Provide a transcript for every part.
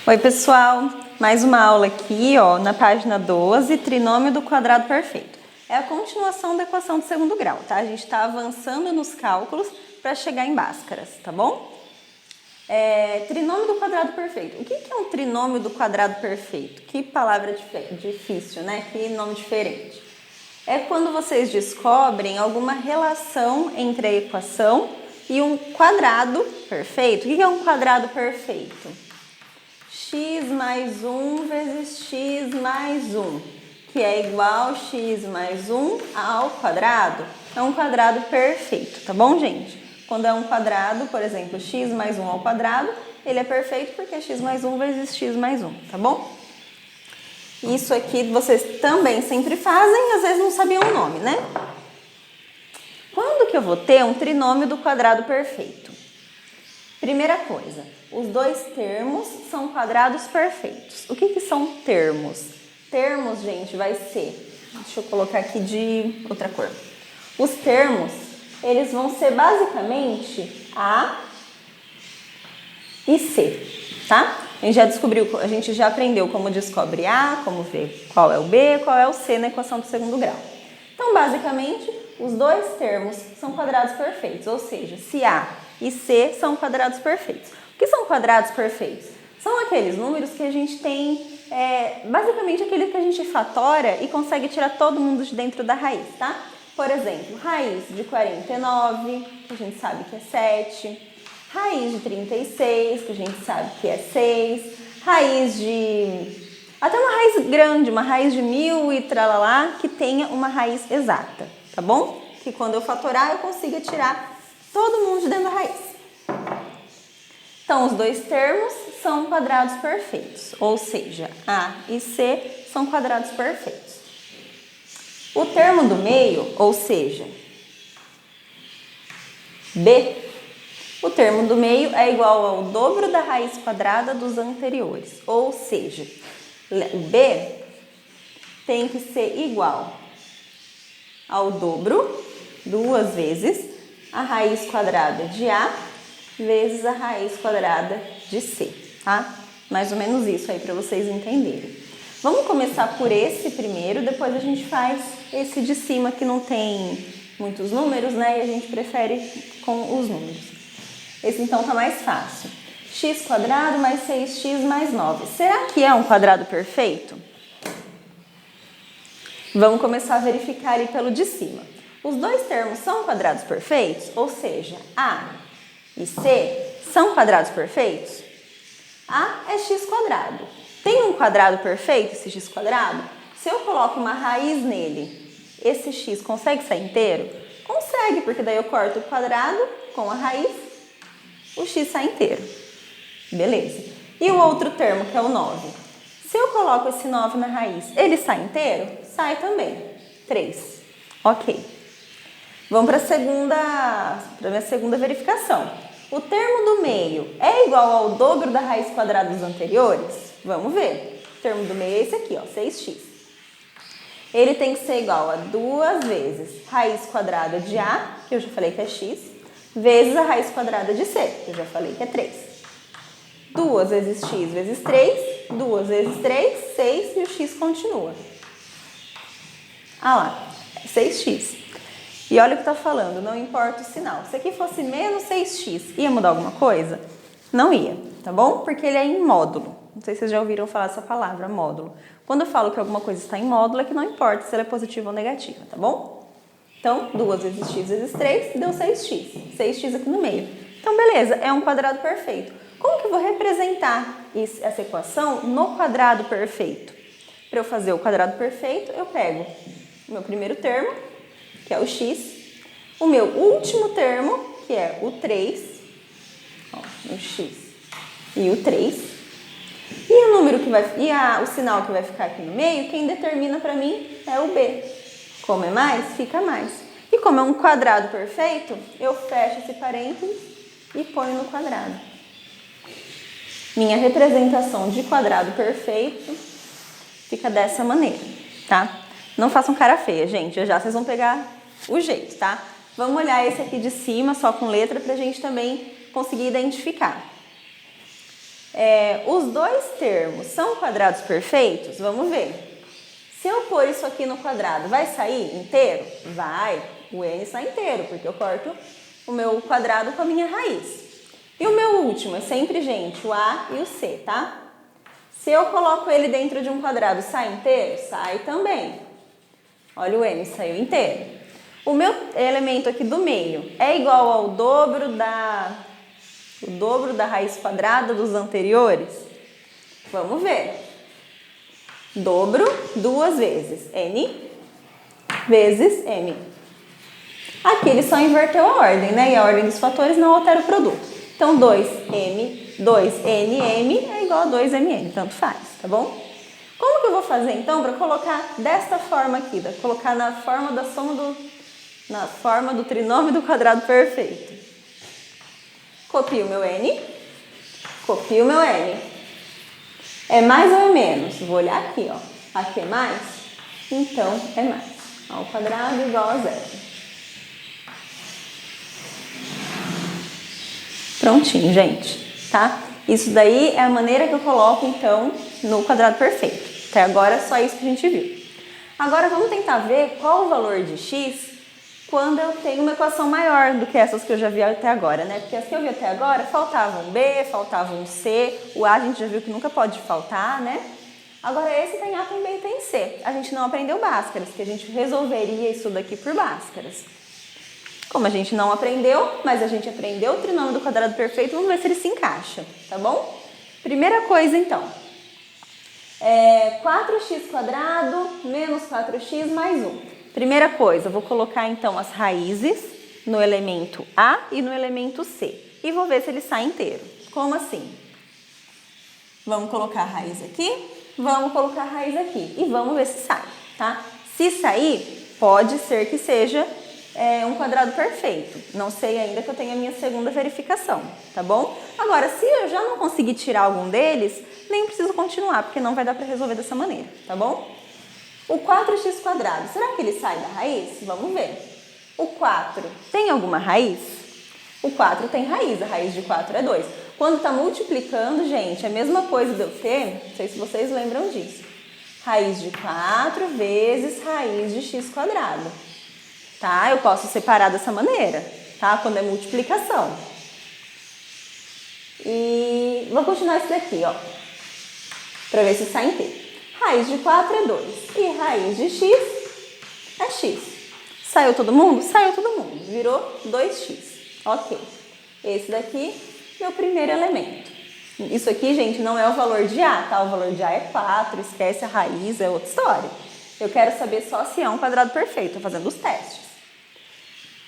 Oi, pessoal! Mais uma aula aqui, ó, na página 12, trinômio do quadrado perfeito. É a continuação da equação de segundo grau, tá? A gente está avançando nos cálculos para chegar em Bhaskaras, tá bom? Trinômio do quadrado perfeito. O que é um trinômio do quadrado perfeito? Que palavra difícil, né? Que nome diferente. É quando vocês descobrem alguma relação entre a equação e um quadrado perfeito. O que é um quadrado perfeito? X mais 1 vezes x mais 1, que é igual a x mais 1 ao quadrado. É um quadrado perfeito, tá bom, gente? Quando é um quadrado, por exemplo, x mais 1 ao quadrado, ele é perfeito porque é x mais 1 vezes x mais 1, tá bom? Isso aqui vocês também sempre fazem, às vezes não sabiam o nome, né? Quando que eu vou ter um trinômio do quadrado perfeito? Primeira coisa, os dois termos são quadrados perfeitos. O que são termos? Termos, gente, vai ser... Deixa eu colocar aqui de outra cor. Os termos, eles vão ser basicamente A e C, tá? A gente já descobriu, a gente já aprendeu como descobre A, como ver qual é o B, qual é o C na equação do segundo grau. Então, basicamente, os dois termos são quadrados perfeitos, ou seja, se A e C são quadrados perfeitos. O que são quadrados perfeitos? São aqueles números que a gente tem, basicamente aquele que a gente fatora e consegue tirar todo mundo de dentro da raiz, tá? Por exemplo, raiz de 49, que a gente sabe que é 7. Raiz de 36, que a gente sabe que é 6. Raiz de... até uma raiz grande, uma raiz de 1000 e tralalá, que tenha uma raiz exata, tá bom? Que quando eu fatorar eu consiga tirar todo mundo de dentro da raiz. Então, os dois termos são quadrados perfeitos, ou seja, A e C são quadrados perfeitos. O termo do meio, ou seja, B, o termo do meio é igual ao dobro da raiz quadrada dos anteriores, ou seja, o B tem que ser igual ao dobro, duas vezes, a raiz quadrada de A vezes a raiz quadrada de C, tá? Mais ou menos isso aí para vocês entenderem. Vamos começar por esse primeiro, depois a gente faz esse de cima que não tem muitos números, né? E a gente prefere com os números. Esse então tá mais fácil. X quadrado mais 6x mais 9. Será que é um quadrado perfeito? Vamos começar a verificar ali pelo de cima. Os dois termos são quadrados perfeitos? Ou seja, A e C são quadrados perfeitos? A é x quadrado. Tem um quadrado perfeito, esse x quadrado? Se eu coloco uma raiz nele, esse x consegue sair inteiro? Consegue, porque daí eu corto o quadrado com a raiz, o x sai inteiro. Beleza. E o outro termo, que é o 9? Se eu coloco esse 9 na raiz, ele sai inteiro? Sai também. 3. Ok. Vamos para a minha segunda verificação. O termo do meio é igual ao dobro da raiz quadrada dos anteriores? Vamos ver. O termo do meio é esse aqui, ó, 6x. Ele tem que ser igual a 2 vezes raiz quadrada de A, que eu já falei que é x, vezes a raiz quadrada de C, que eu já falei que é 3. 2 vezes x vezes 3, 2 vezes 3, 6 e o x continua. Ah lá, 6x. E olha o que está falando, não importa o sinal. Se aqui fosse menos 6x, ia mudar alguma coisa? Não ia, tá bom? Porque ele é em módulo. Não sei se vocês já ouviram falar essa palavra, módulo. Quando eu falo que alguma coisa está em módulo, é que não importa se ela é positiva ou negativa, tá bom? Então, 2 vezes x vezes 3 deu 6x. 6x aqui no meio. Então, beleza, é um quadrado perfeito. Como que eu vou representar essa equação no quadrado perfeito? Para eu fazer o quadrado perfeito, eu pego o meu primeiro termo, que é o x, o meu último termo, que é o 3, ó, o x e o 3, e o número que vai, o sinal que vai ficar aqui no meio, quem determina para mim é o b. Como é mais, fica mais. E como é um quadrado perfeito, eu fecho esse parênteses e ponho no quadrado. Minha representação de quadrado perfeito fica dessa maneira, tá? Não façam cara feia, gente. Já vocês vão pegar o jeito, tá? Vamos olhar esse aqui de cima, só com letra, pra gente também conseguir identificar. Os dois termos são quadrados perfeitos? Vamos ver. Se eu pôr isso aqui no quadrado, vai sair inteiro? Vai. O n sai inteiro, porque eu corto o meu quadrado com a minha raiz. E o meu último é sempre, gente, o a e o c, tá? Se eu coloco ele dentro de um quadrado, sai inteiro? Sai também. Olha, o n saiu inteiro. O meu elemento aqui do meio é igual ao dobro da raiz quadrada dos anteriores? Vamos ver. Dobro duas vezes. N vezes m. Aqui ele só inverteu a ordem, né? E a ordem dos fatores não altera o produto. Então, 2nm é igual a 2mn, tanto faz, tá bom? Como que eu vou fazer, então, para colocar desta forma aqui, colocar na forma da soma na forma do trinômio do quadrado perfeito? Copio o meu n, copio o meu n. É mais ou é menos? Vou olhar aqui, ó. Aqui é mais? Então, é mais. Ao quadrado igual a zero. Prontinho, gente, tá? Isso daí é a maneira que eu coloco, então, no quadrado perfeito. Até agora, só isso que a gente viu. Agora, vamos tentar ver qual o valor de x quando eu tenho uma equação maior do que essas que eu já vi até agora, né? Porque as que eu vi até agora, faltava um b, faltava um c, o a a gente já viu que nunca pode faltar, né? Agora, esse tem a, tem b e tem c. A gente não aprendeu Bhaskaras, que a gente resolveria isso daqui por Bhaskaras. Como a gente não aprendeu, mas a gente aprendeu o trinômio do quadrado perfeito, vamos ver se ele se encaixa, tá bom? Primeira coisa, então, 4x² menos 4x mais 1. Primeira coisa, eu vou colocar, então, as raízes no elemento A e no elemento C. E vou ver se ele sai inteiro. Como assim? Vamos colocar a raiz aqui, vamos colocar a raiz aqui. E vamos ver se sai, tá? Se sair, pode ser que seja um quadrado perfeito. Não sei ainda, que eu tenho a minha segunda verificação, tá bom? Agora, se eu já não conseguir tirar algum deles, nem preciso continuar, porque não vai dar para resolver dessa maneira, tá bom? O 4x², será que ele sai da raiz? Vamos ver. O 4 tem alguma raiz? O 4 tem raiz, a raiz de 4 é 2. Quando está multiplicando, gente, é a mesma coisa de eu ter, não sei se vocês lembram disso, raiz de 4 vezes raiz de x². Tá? Eu posso separar dessa maneira, tá? Quando é multiplicação. E vou continuar isso daqui, ó, para ver se sai inteiro. Raiz de 4 é 2 e raiz de x é x. Saiu todo mundo? Saiu todo mundo. Virou 2x. Ok. Esse daqui é o primeiro elemento. Isso aqui, gente, não é o valor de A, tá? O valor de A é 4, esquece a raiz, é outra história. Eu quero saber só se é um quadrado perfeito, tô fazendo os testes.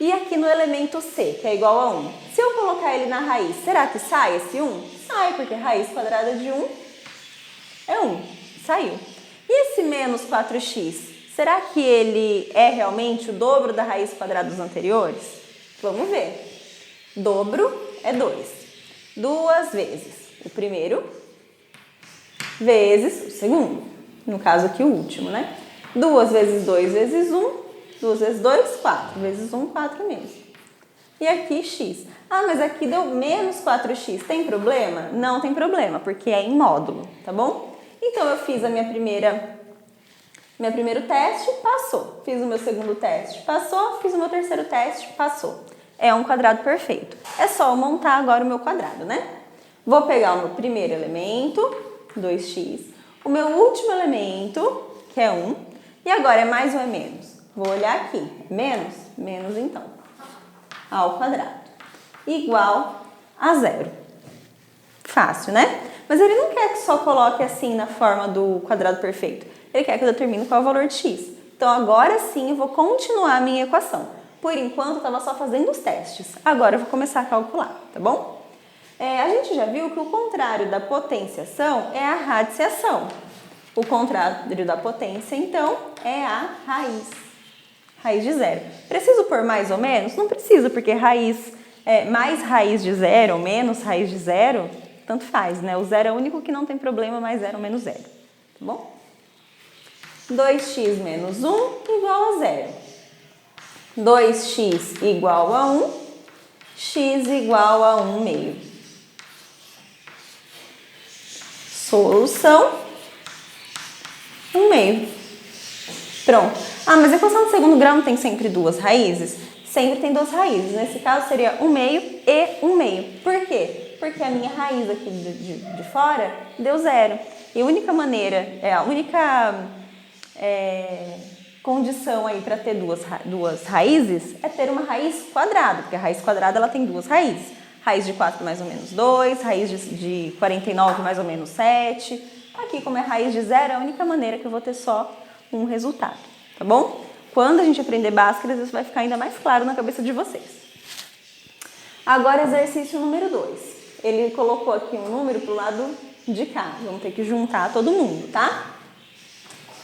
E aqui no elemento C, que é igual a 1, se eu colocar ele na raiz, será que sai esse 1? Sai, porque raiz quadrada de 1 é 1. Saiu. E esse menos 4x, será que ele é realmente o dobro da raiz quadrada dos anteriores? Vamos ver. Dobro é 2. Duas vezes o primeiro vezes o segundo. No caso aqui o último, né? 2 vezes 2 vezes 1. 2 vezes 2, 4. Vezes 1, 4 mesmo. E aqui, x. Ah, mas aqui deu menos 4x. Tem problema? Não tem problema, porque é em módulo, tá bom? Então, eu fiz meu primeiro teste, passou. Fiz o meu segundo teste, passou. Fiz o meu terceiro teste, passou. É um quadrado perfeito. É só eu montar agora o meu quadrado, né? Vou pegar o meu primeiro elemento, 2x. O meu último elemento, que é 1. E agora, é mais ou é menos? Vou olhar aqui. Menos? Menos, então. Ao quadrado. Igual a 0. Fácil, né? Mas ele não quer que só coloque assim na forma do quadrado perfeito. Ele quer que eu determine qual é o valor de x. Então, agora sim, eu vou continuar a minha equação. Por enquanto, eu estava só fazendo os testes. Agora, eu vou começar a calcular, tá bom? A gente já viu que o contrário da potenciação é a radiciação. O contrário da potência, então, é a raiz. Raiz de 0. Preciso pôr mais ou menos? Não preciso, porque mais raiz de 0 ou menos raiz de 0, tanto faz, né? O 0 é o único que não tem problema, mais 0 ou menos 0. Tá bom? 2x menos 1 igual a 0. 2x igual a 1, x igual a 1 meio. Solução, 1/2. Pronto. Ah, mas a equação de segundo grau não tem sempre duas raízes? Sempre tem duas raízes. Nesse caso seria 1/2 e 1/2. Por quê? Porque a minha raiz aqui de fora deu 0. E a única maneira, a única condição aí para ter duas raízes é ter uma raiz quadrada, porque a raiz quadrada ela tem duas raízes. Raiz de 4 mais ou menos 2, raiz de 49 mais ou menos 7. Aqui, como é raiz de 0, é a única maneira que eu vou ter só um resultado, tá bom? Quando a gente aprender Bhaskaras, isso vai ficar ainda mais claro na cabeça de vocês. Agora, exercício número 2. Ele colocou aqui um número para o lado de cá. Vamos ter que juntar todo mundo, tá?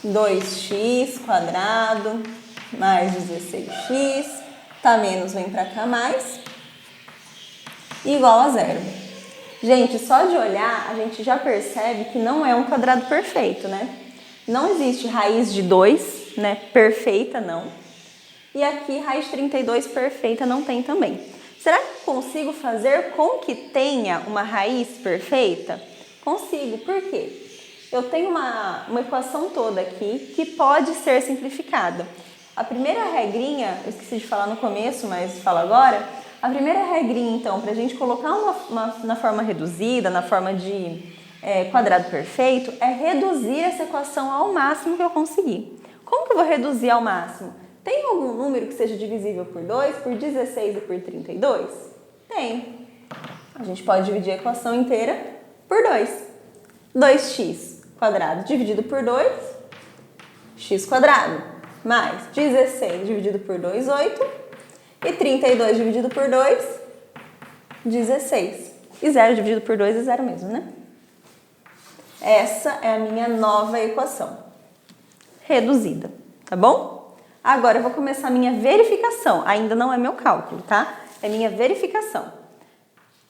2x² mais 16x, tá menos, vem pra cá mais, igual a 0. Gente, só de olhar, a gente já percebe que não é um quadrado perfeito, né? Não existe raiz de 2, né? Perfeita, não. E aqui, raiz de 32 perfeita não tem também. Será que consigo fazer com que tenha uma raiz perfeita? Consigo. Por quê? Eu tenho uma equação toda aqui que pode ser simplificada. A primeira regrinha, eu esqueci de falar no começo, mas falo agora. A primeira regrinha, então, para a gente colocar na forma reduzida, na forma de quadrado perfeito, é reduzir essa equação ao máximo que eu conseguir. Como que eu vou reduzir ao máximo? Tem algum número que seja divisível por 2, por 16 e por 32? Tem. A gente pode dividir a equação inteira por 2. 2x² dividido por 2, x², mais 16 dividido por 2, 8, e 32 dividido por 2, 16. E 0 dividido por 2 é 0 mesmo, né? Essa é a minha nova equação, reduzida, tá bom? Agora eu vou começar a minha verificação, ainda não é meu cálculo, tá? É minha verificação.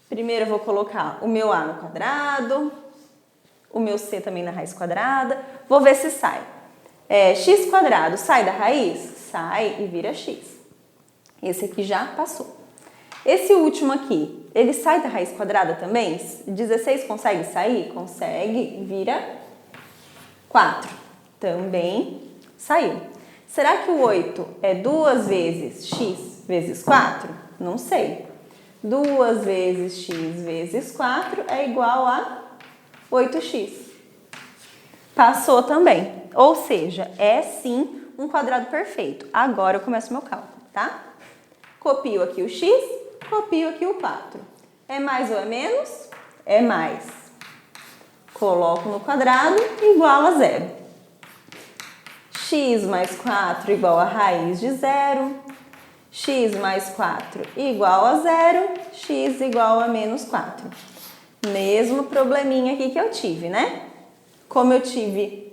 Primeiro eu vou colocar o meu a no quadrado, o meu c também na raiz quadrada, vou ver se sai. X² sai da raiz? Sai e vira x. Esse aqui já passou. Esse último aqui, ele sai da raiz quadrada também? 16 consegue sair? Consegue, vira 4. Também saiu. Será que o 8 é 2 vezes x vezes 4? Não sei. 2 vezes x vezes 4 é igual a 8x. Passou também. Ou seja, é sim um quadrado perfeito. Agora eu começo meu cálculo, tá? Copio aqui o x, copio aqui o 4. É mais ou é menos? É mais. Coloco no quadrado, igual a 0. X mais 4 igual a raiz de 0. X mais 4 igual a 0. X igual a menos 4. Mesmo probleminha aqui que eu tive, né? Como eu tive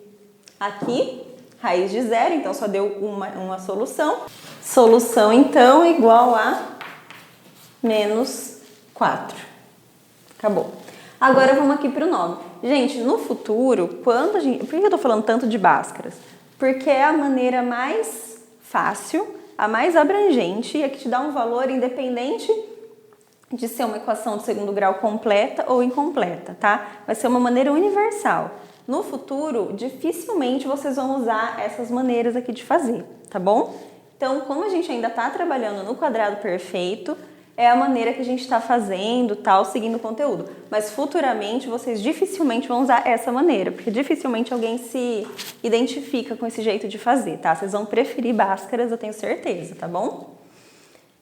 aqui, raiz de 0, então só deu uma solução. Solução, então, igual a menos 4. Acabou. Agora vamos aqui para o 9. Gente, no futuro, quando a gente... Por que eu estou falando tanto de Bhaskaras? Porque é a maneira mais fácil, a mais abrangente e a que te dá um valor independente de ser uma equação de segundo grau completa ou incompleta, tá? Vai ser uma maneira universal. No futuro, dificilmente vocês vão usar essas maneiras aqui de fazer, tá bom? Então, como a gente ainda está trabalhando no quadrado perfeito, é a maneira que a gente está fazendo, tal, seguindo o conteúdo. Mas futuramente vocês dificilmente vão usar essa maneira, porque dificilmente alguém se identifica com esse jeito de fazer, tá? Vocês vão preferir Bhaskaras, eu tenho certeza, tá bom?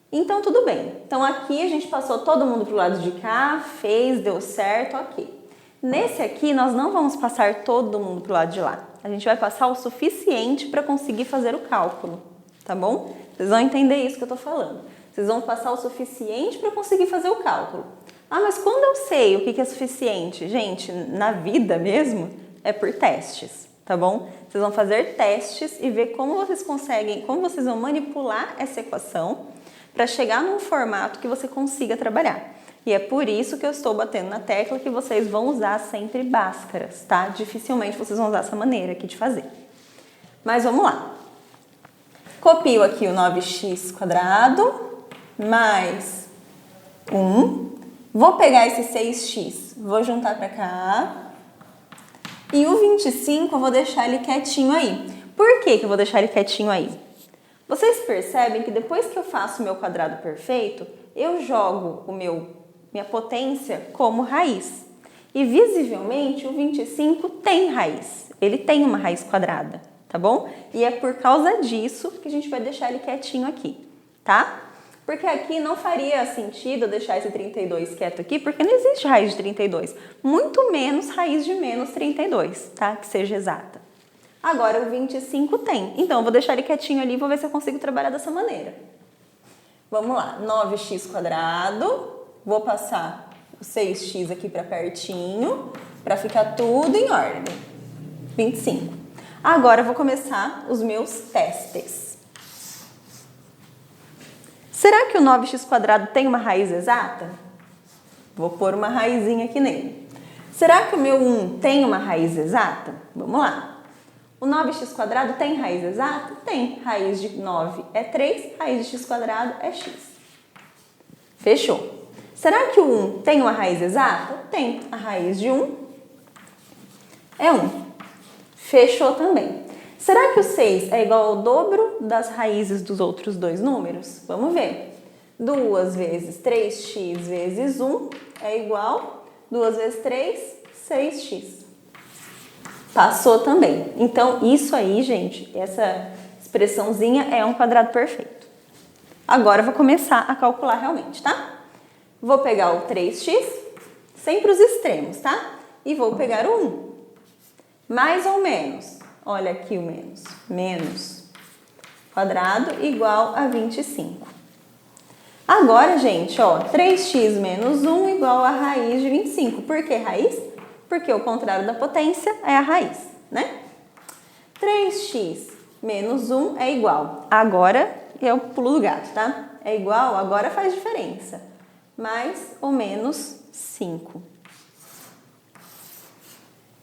Então, tudo bem. Então, aqui a gente passou todo mundo pro lado de cá, fez, deu certo, ok. Nesse aqui, nós não vamos passar todo mundo pro lado de lá. A gente vai passar o suficiente para conseguir fazer o cálculo, tá bom? Vocês vão entender isso que eu tô falando. Vocês vão passar o suficiente para conseguir fazer o cálculo. Ah, mas quando eu sei o que é suficiente? Gente, na vida mesmo, é por testes, tá bom? Vocês vão fazer testes e ver como vocês conseguem, como vocês vão manipular essa equação para chegar num formato que você consiga trabalhar. E é por isso que eu estou batendo na tecla que vocês vão usar sempre Bhaskaras, tá? Dificilmente vocês vão usar essa maneira aqui de fazer. Mas vamos lá. Copio aqui o 9x² mais 1. Vou pegar esse 6x, vou juntar para cá E o 25 eu vou deixar ele quietinho aí. Por que eu vou deixar ele quietinho aí? Vocês percebem que depois que eu faço o meu quadrado perfeito, eu jogo minha potência como raiz. E visivelmente o 25 tem raiz. Ele tem uma raiz quadrada, tá bom? E é por causa disso que a gente vai deixar ele quietinho aqui, tá? Porque aqui não faria sentido eu deixar esse 32 quieto aqui, porque não existe raiz de 32. Muito menos raiz de menos 32, tá? Que seja exata. Agora o 25 tem. Então, eu vou deixar ele quietinho ali e vou ver se eu consigo trabalhar dessa maneira. Vamos lá. 9x². Vou passar o 6x aqui para pertinho, para ficar tudo em ordem. 25. Agora eu vou começar os meus testes. Será que o 9x² tem uma raiz exata? Vou pôr uma raizinha aqui nele. Será que o meu 1 tem uma raiz exata? Vamos lá. O 9x² tem raiz exata? Tem. Raiz de 9 é 3, raiz de x² é x. Fechou. Será que o 1 tem uma raiz exata? Tem. A raiz de 1 é 1. Fechou também. Será que o 6 é igual ao dobro das raízes dos outros dois números? Vamos ver. 2 vezes 3x vezes 1 é igual 2 vezes 3, 6x. Passou também. Então, isso aí, gente, essa expressãozinha é um quadrado perfeito. Agora, eu vou começar a calcular realmente, tá? Vou pegar o 3x, sempre os extremos, tá? E vou pegar o 1. Mais ou menos. Olha aqui o menos. Menos quadrado igual a 25. Agora, gente, ó, 3x menos 1 igual a raiz de 25. Por que raiz? Porque o contrário da potência é a raiz, né? 3x menos 1 é igual. Agora é o pulo do gato, tá? É igual, agora faz diferença. Mais ou menos 5.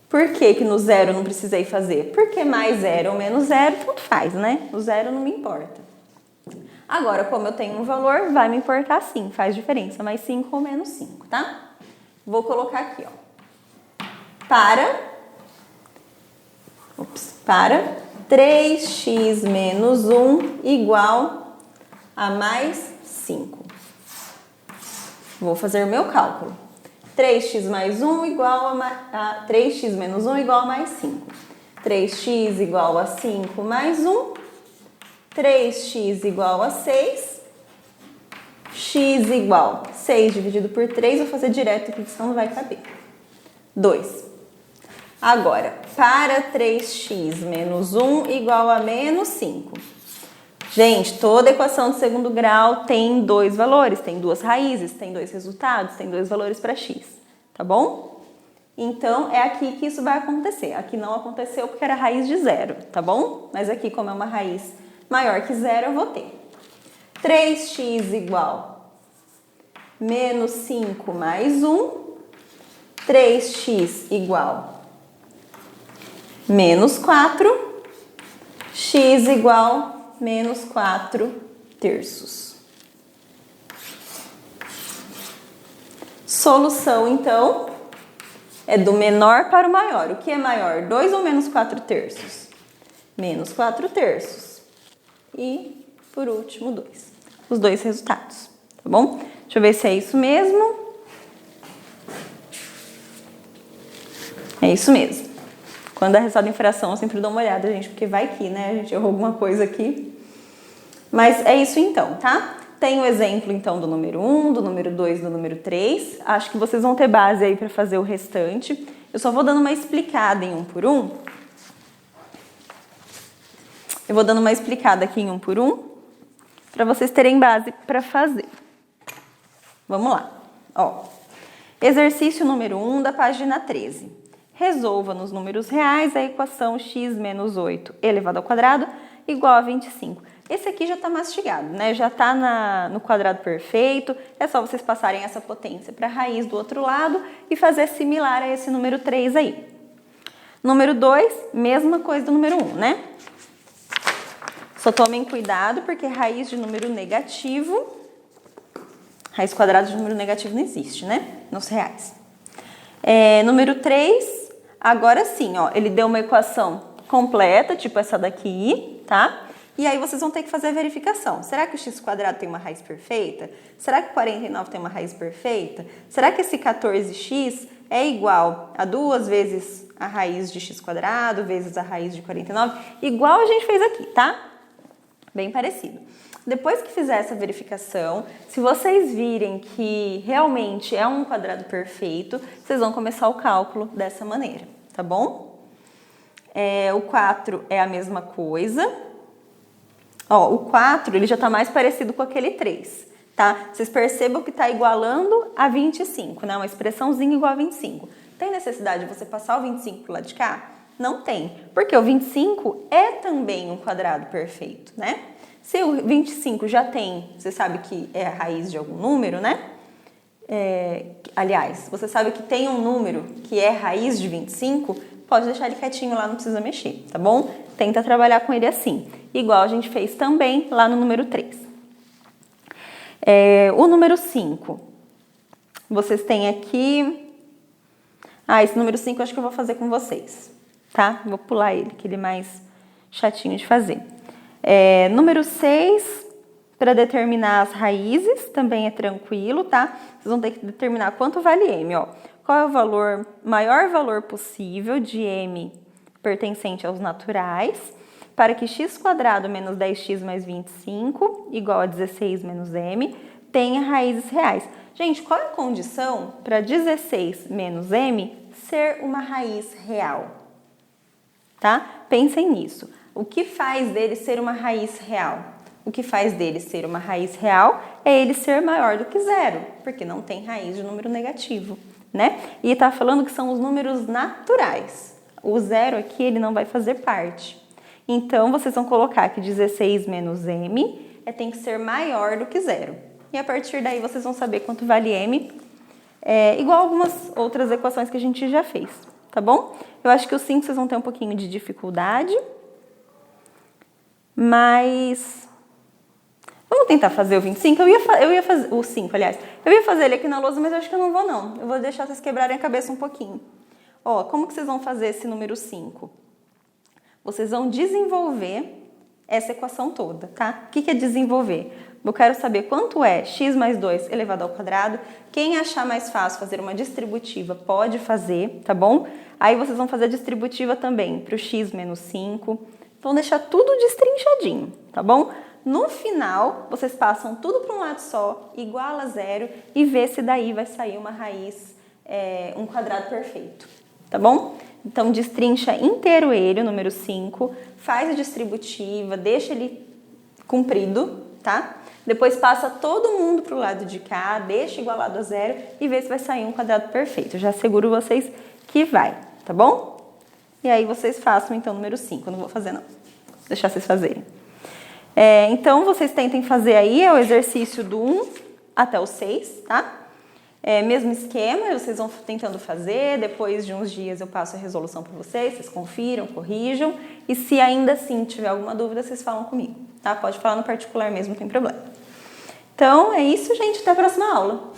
Por que no zero eu não precisei fazer? Porque mais 0 ou menos 0, tudo faz, né? O zero não me importa. Agora, como eu tenho um valor, vai me importar sim, faz diferença. Mais 5 ou menos 5, tá? Vou colocar aqui, ó. Para 3x menos 1 igual a mais 5. Vou fazer o meu cálculo. 3x mais 1 igual a 3x menos 1 igual a mais 5. 3x igual a 5 mais 1. 3x igual a 6. X igual 6 dividido por 3. Vou fazer direto aqui, senão não vai caber. 2. Agora, para 3x menos 1 igual a menos 5. Gente, toda equação de segundo grau tem dois valores, tem duas raízes, tem dois resultados, tem dois valores para x, tá bom? Então, é aqui que isso vai acontecer. Aqui não aconteceu porque era raiz de 0, tá bom? Mas aqui, como é uma raiz maior que 0, eu vou ter 3x igual menos 5 mais 1, 3x igual menos 4, x igual menos 4 terços. Solução, então, é do menor para o maior. O que é maior, 2 ou menos 4 terços? Menos 4 terços. E, por último, 2. Os dois resultados, tá bom? Deixa eu ver se é isso mesmo. É isso mesmo. Quando dá resultado em fração, eu sempre dou uma olhada, gente, porque vai que, né? A gente errou alguma coisa aqui. Mas é isso então, tá? Tem o exemplo, então, do número 1, do número 2, do número 3. Acho que vocês vão ter base aí para fazer o restante. Eu só vou dando uma explicada em um por um. Eu vou dando uma explicada aqui em um por um, para vocês terem base para fazer. Vamos lá. Ó, exercício número 1 da página 13. Resolva nos números reais a equação x menos 8 elevado ao quadrado igual a 25. Esse aqui já está mastigado, né? Já está no quadrado perfeito. É só vocês passarem essa potência para a raiz do outro lado e fazer similar a esse número 3 aí. Número 2, mesma coisa do número 1, né? Só tomem cuidado porque raiz de número negativo, raiz quadrada de número negativo não existe, né? Nos reais. Número 3, Agora sim, ó, ele deu uma equação completa, tipo essa daqui, tá? E aí vocês vão ter que fazer a verificação. Será que o x² tem uma raiz perfeita? Será que 49 tem uma raiz perfeita? Será que esse 14x é igual a 2 vezes a raiz de x² vezes a raiz de 49? Igual a gente fez aqui, tá? Bem parecido. Depois que fizer essa verificação, se vocês virem que realmente é um quadrado perfeito, vocês vão começar o cálculo dessa maneira, tá bom? O 4 é a mesma coisa. Ó, o 4 ele já está mais parecido com aquele 3, tá? Vocês percebam que está igualando a 25, né? Uma expressãozinha igual a 25. Tem necessidade de você passar o 25 para o lado de cá? Não tem, porque o 25 é também um quadrado perfeito, né? Se o 25 já tem, você sabe que é a raiz de algum número, né? Aliás, você sabe que tem um número que é raiz de 25, pode deixar ele quietinho lá, não precisa mexer, tá bom? Tenta trabalhar com ele assim, igual a gente fez também lá no número 3. O número 5, vocês têm aqui... esse número 5 eu acho que eu vou fazer com vocês, tá? Vou pular ele, que ele é mais chatinho de fazer. Número 6, para determinar as raízes, também é tranquilo, tá? Vocês vão ter que determinar quanto vale m, ó. Qual é o maior valor possível de m pertencente aos naturais, para que x² menos 10x mais 25, igual a 16 menos m, tenha raízes reais. Gente, qual é a condição para 16 menos m ser uma raiz real? Tá? Pensem nisso. O que faz dele ser uma raiz real? O que faz dele ser uma raiz real é ele ser maior do que zero, porque não tem raiz de número negativo, né? E está falando que são os números naturais. O zero aqui, ele não vai fazer parte. Então, vocês vão colocar que 16 menos m tem que ser maior do que zero. E a partir daí, vocês vão saber quanto vale m, igual algumas outras equações que a gente já fez, tá bom? Eu acho que o 5 vocês vão ter um pouquinho de dificuldade, mas... vamos tentar fazer o 25? Eu ia fazer o 5, aliás. Eu ia fazer ele aqui na lousa, mas eu acho que eu não vou, não. Eu vou deixar vocês quebrarem a cabeça um pouquinho. Ó, como que vocês vão fazer esse número 5? Vocês vão desenvolver essa equação toda, tá? O que é desenvolver? Eu quero saber quanto é x mais 2 elevado ao quadrado. Quem achar mais fácil fazer uma distributiva pode fazer, tá bom? Aí vocês vão fazer a distributiva também para o x menos 5. Vão deixar tudo destrinchadinho, tá bom? No final, vocês passam tudo para um lado só, igual a zero, e vê se daí vai sair uma raiz, um quadrado perfeito, tá bom? Então, destrincha inteiro ele, o número 5, faz a distributiva, deixa ele comprido, tá? Depois passa todo mundo para o lado de cá, deixa igualado a zero e vê se vai sair um quadrado perfeito. Eu já asseguro vocês que vai, tá bom? E aí vocês façam, então, o número 5. Eu não vou fazer, não. Vou deixar vocês fazerem. Então, vocês tentem fazer aí o exercício do 1 até o 6, tá? Mesmo esquema, vocês vão tentando fazer, depois de uns dias eu passo a resolução para vocês confiram, corrijam, e se ainda assim tiver alguma dúvida, vocês falam comigo, tá? Pode falar no particular mesmo, não tem problema. Então, é isso, gente, até a próxima aula!